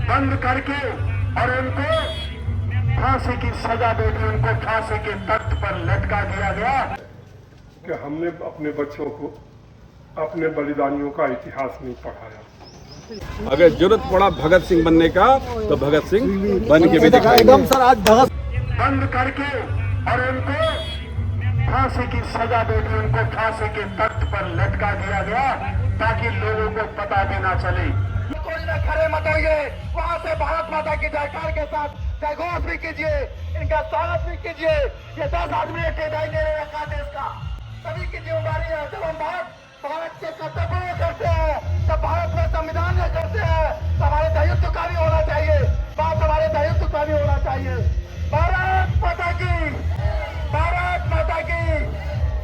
बंद करके और उनको फांसी की सजा दे दी, उनको फांसी के तख्त पर लटका दिया गया। कि हमने अपने बच्चों को अपने बलिदानियों का इतिहास नहीं पढ़ाया। अगर जरूरत पड़ा भगत सिंह बनने का तो भगत सिंह बन के भी दिखाएंगे। एकदम सर आज भगत बंद करके और उनको फांसी की सजा दे दी, उनको फांसी के तख्त पर लटका दिया गया ताकि लोगों को पता भी ना चले। कोई ना खड़े मत होइए, वहाँ से भारत माता की जयकार के साथ जय घोष भी कीजिए, इनका स्वागत भी कीजिए। ये 10 आदमी टेढ़ाई ले रखा देश का, सभी की जिम्मेदारी है। जब हम भारत के कर्तव्य करते हैं, जब भारत में संविधान में करते हैं, तो हमारे दायित्व का भी होना चाहिए, बात हमारे दायित्व का भी होना चाहिए। भारत माता की, भारत माता की,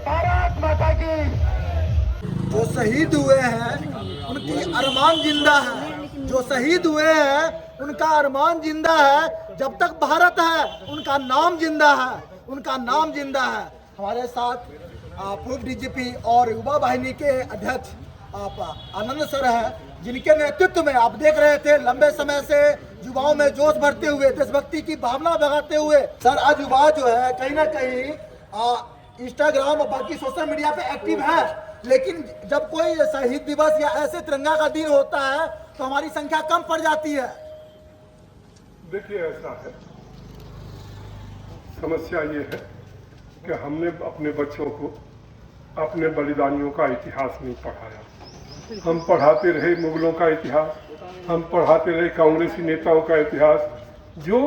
भारत माता की। जो शहीद हुए हैं उनकी अरमान जिंदा है, जो शहीद हुए हैं उनका अरमान जिंदा है। जब तक भारत है उनका नाम जिंदा है, उनका नाम जिंदा है। हमारे साथ पूर्व डीजीपी और युवा वाहिनी के अध्यक्ष आनंद सर है, जिनके नेतृत्व में आप देख रहे थे लंबे समय से युवाओं में जोश भरते हुए, देशभक्ति की भावना जगाते हुए। सर आज युवा जो है कहीं ना कहीं इंस्टाग्राम और बाकी सोशल मीडिया पे एक्टिव है, लेकिन जब कोई शहीद दिवस या ऐसे तिरंगा का दिन होता है तो हमारी संख्या कम पड़ जाती है। देखिए ऐसा है, समस्या ये है कि हमने अपने बच्चों को अपने बलिदानियों का इतिहास नहीं पढ़ाया। हम पढ़ाते रहे मुगलों का इतिहास, हम पढ़ाते रहे कांग्रेसी नेताओं का इतिहास, जो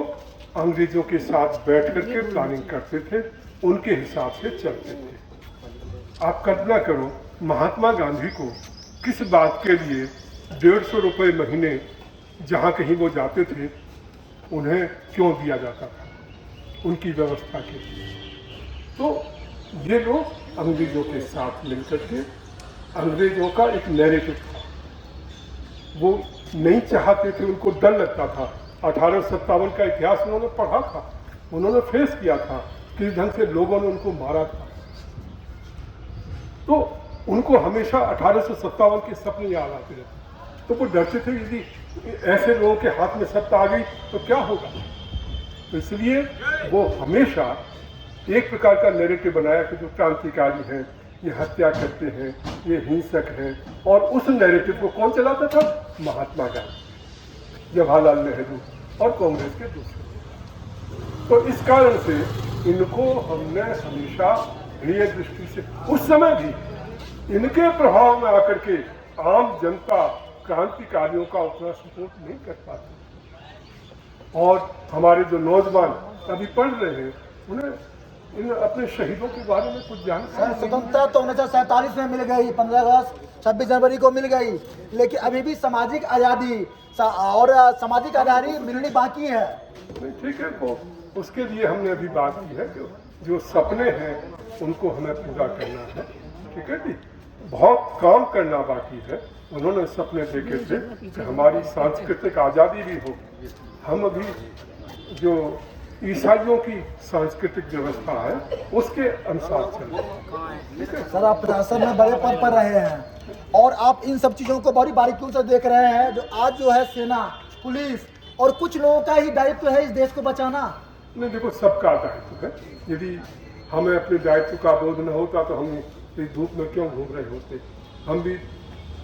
अंग्रेजों के साथ बैठ करके प्लानिंग करते थे, उनके हिसाब से चलते थे। आप कल्पना करो, महात्मा गांधी को किस बात के लिए 150 रुपये महीने जहाँ कहीं वो जाते थे उन्हें क्यों दिया जाता था, उनकी व्यवस्था के लिए। तो ये लोग अंग्रेजों के साथ मिलकर के, अंग्रेजों का एक नैरेटिव था, वो नहीं चाहते थे, उनको डर लगता था। 1857 का इतिहास उन्होंने पढ़ा था, उन्होंने फेस किया था किस ढंग से लोगों ने उनको मारा था। तो उनको हमेशा 1857 के सपने याद आते रहते, तो वो डरते थे यदि ऐसे लोगों के हाथ में सत्ता आ गई तो क्या होगा। तो इसलिए वो हमेशा एक प्रकार का नैरेटिव बनाया कि जो क्रांतिकारी हैं, ये हत्या करते हैं, ये हिंसक हैं, और उस नैरेटिव को कौन चलाता था? महात्मा गांधी, जवाहरलाल नेहरू और कांग्रेस के दूसरे। तो इस कारण से इनको हमने हमेशा प्रिय दृष्टि से, उस समय भी इनके प्रभाव में आकर के आम जनता क्रांतिकारियों का उतना सपोर्ट नहीं कर पाती। और हमारे जो नौजवान अभी पढ़ रहे हैं, उन्हें इन अपने शहीदों के बारे में कुछ जानकारी। स्वतंत्रता तो 1947 में मिल गई, 15 अगस्त 26 जनवरी को मिल गई, लेकिन अभी भी सामाजिक आज़ादी और सामाजिक आज़ादी मिलनी बाकी है। नहीं, ठीक है, तो उसके लिए हमने अभी बात की है कि जो सपने हैं उनको हमें पूरा करना है। ठीक है जी, बहुत काम करना बाकी है। उन्होंने सपने देखे थे कि हमारी सांस्कृतिक आज़ादी भी हो। हम अभी जो ईसाइयों की सांस्कृतिक व्यवस्था है उसके अनुसार चल रहे हैं। सर आप प्रशासन में बड़े पद पर रहे हैं और आप इन सब चीज़ों को बड़ी बारीकियों से देख रहे हैं। जो आज जो है सेना, पुलिस और कुछ लोगों का ही दायित्व है इस देश को बचाना। नहीं, देखो, सबका दायित्व है। यदि हमें अपने दायित्व का बोध न होता तो हम इस धूप में क्यों घूम रहे होते। हम भी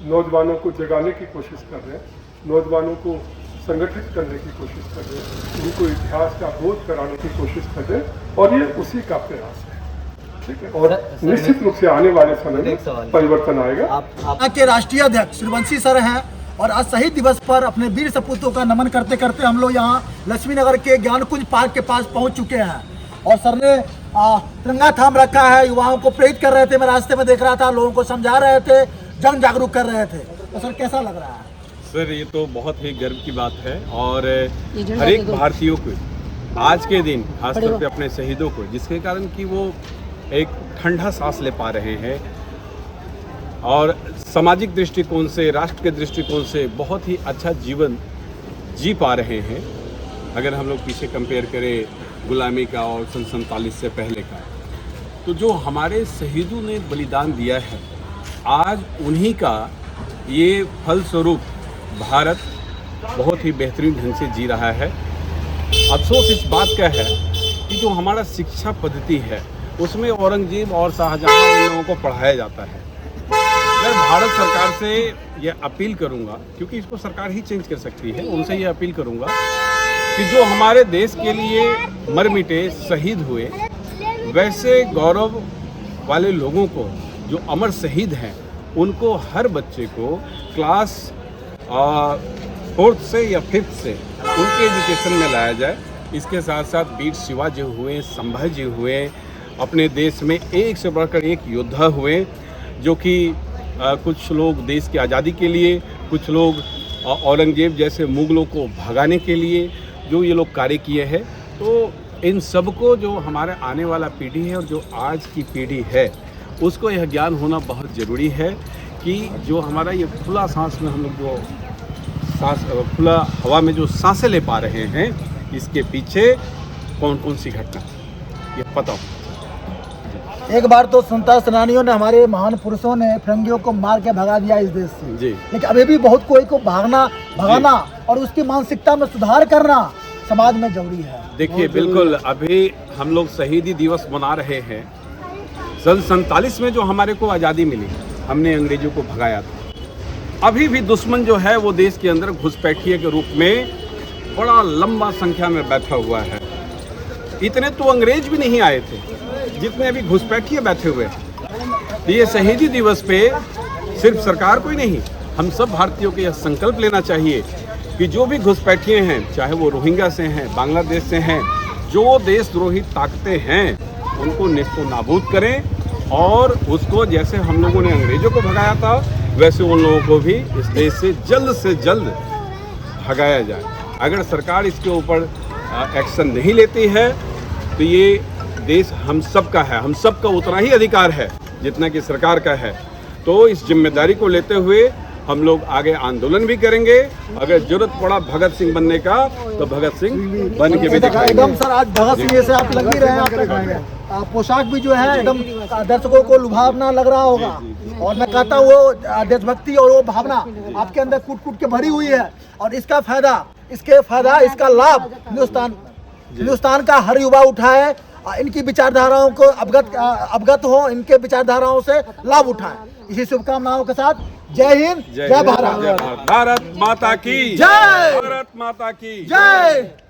नौजवानों को जगाने की कोशिश कर रहे हैं, नौजवानों को संगठित करने की कोशिश कर रहे हैं, उनको इतिहास का बोध कराने की कोशिश कर रहे हैं, और ये उसी का प्रयास है। ठीक है, और निश्चित रूप से आने वाले समय में परिवर्तन आएगा। आप के राष्ट्रीय अध्यक्ष सूर्यवंशी सर हैं और आज शहीद दिवस पर अपने वीर सपूतों का नमन करते करते हम लोग यहाँ लक्ष्मी नगर के ज्ञानकुंज पार्क के पास पहुँच चुके हैं। और सर ने तिरंगा थाम रखा है, युवाओं को प्रेरित कर रहे थे। मैं रास्ते में देख रहा था, लोगों को समझा रहे थे, जन जागरूक कर रहे थे। तो सर कैसा लग रहा है? सर ये तो बहुत ही गर्व की बात है, और हर एक भारतीयों को आज के दिन खासतौर पे अपने शहीदों को, जिसके कारण कि वो एक ठंडा सांस ले पा रहे हैं और सामाजिक दृष्टिकोण से, राष्ट्र के दृष्टिकोण से बहुत ही अच्छा जीवन जी पा रहे हैं। अगर हम लोग पीछे कंपेयर करें गुलामी का और सन 47 से पहले का, तो जो हमारे शहीदों ने बलिदान दिया है, आज उन्हीं का ये फलस्वरूप भारत बहुत ही बेहतरीन ढंग से जी रहा है। अफसोस इस बात का है कि जो हमारा शिक्षा पद्धति है उसमें औरंगजेब और शाहजहां इन लोगों को पढ़ाया जाता है। मैं भारत सरकार से ये अपील करूंगा, क्योंकि इसको सरकार ही चेंज कर सकती है, उनसे ये अपील करूंगा कि जो हमारे देश के लिए मर मिटे, शहीद हुए, वैसे गौरव वाले लोगों को जो अमर शहीद हैं उनको हर बच्चे को क्लास 4th से या 5th से उनके एजुकेशन में लाया जाए। इसके साथ साथ वीर शिवाजी हुए, संभाजी हुए, अपने देश में एक से बढ़कर एक योद्धा हुए, जो कि कुछ लोग देश की आज़ादी के लिए, कुछ लोग औरंगजेब जैसे मुगलों को भगाने के लिए जो ये लोग कार्य किए हैं। तो इन सबको जो हमारे आने वाला पीढ़ी है और जो आज की पीढ़ी है उसको यह ज्ञान होना बहुत ज़रूरी है कि जो हमारा ये खुला सांस में हम लोग जो खुला हवा में जो सांसें ले पा रहे हैं, इसके पीछे कौन कौन सी घटना ये पता हो। एक बार तो स्वतंत्रता सेनानियों ने, हमारे महान पुरुषों ने फिरंगियों को मार के भगा दिया इस देश से जी। लेकिन अभी भी बहुत कोई को भगाना और उसकी मानसिकता में सुधार करना समाज में जरूरी है। देखिए, बिल्कुल अभी हम लोग शहीदी दिवस मना रहे हैं। सन 47 में जो हमारे को आज़ादी मिली, हमने अंग्रेजों को भगाया था। अभी भी दुश्मन जो है वो देश के अंदर घुसपैठिए के रूप में बड़ा लंबा संख्या में बैठा हुआ है। इतने तो अंग्रेज भी नहीं आए थे जितने अभी घुसपैठिए बैठे हुए हैं। तो ये शहीदी दिवस पे सिर्फ सरकार को ही नहीं, हम सब भारतीयों को यह संकल्प लेना चाहिए कि जो भी घुसपैठिए हैं, चाहे वो रोहिंग्या से हैं, बांग्लादेश से हैं, जो देशद्रोही ताकतें हैं उनको नेस्तो नाबूद करें और उसको जैसे हम लोगों ने अंग्रेजों को भगाया था वैसे उन लोगों को भी इस देश से जल्द भगाया जाए। अगर सरकार इसके ऊपर एक्शन नहीं लेती है तो ये देश हम सब का है, हम सब का उतना ही अधिकार है जितना कि सरकार का है। तो इस जिम्मेदारी को लेते हुए हम लोग आगे आंदोलन भी करेंगे। अगर जरूरत पड़ा भगत सिंह बनने का तो भगत सिंह बन के भी दिखाएंगे। एकदम सर, आज भगत सिंह जैसे आप लग ही रहे हैं। आप पोशाक भी जो है एकदम दर्शकों को लुभावना लग रहा होगा। और मैं कहता हूँ वो देशभक्ति और वो भावना आपके अंदर कूट कूट के भरी हुई है। और इसका इसका लाभ हिंदुस्तान का हर युवा उठाए, इनकी विचारधाराओं को अवगत हो, इनके विचारधाराओं से लाभ उठाए। इसी शुभकामनाओं के साथ जय हिंद, जय भारत। भारत माता की जय। भारत माता की जय।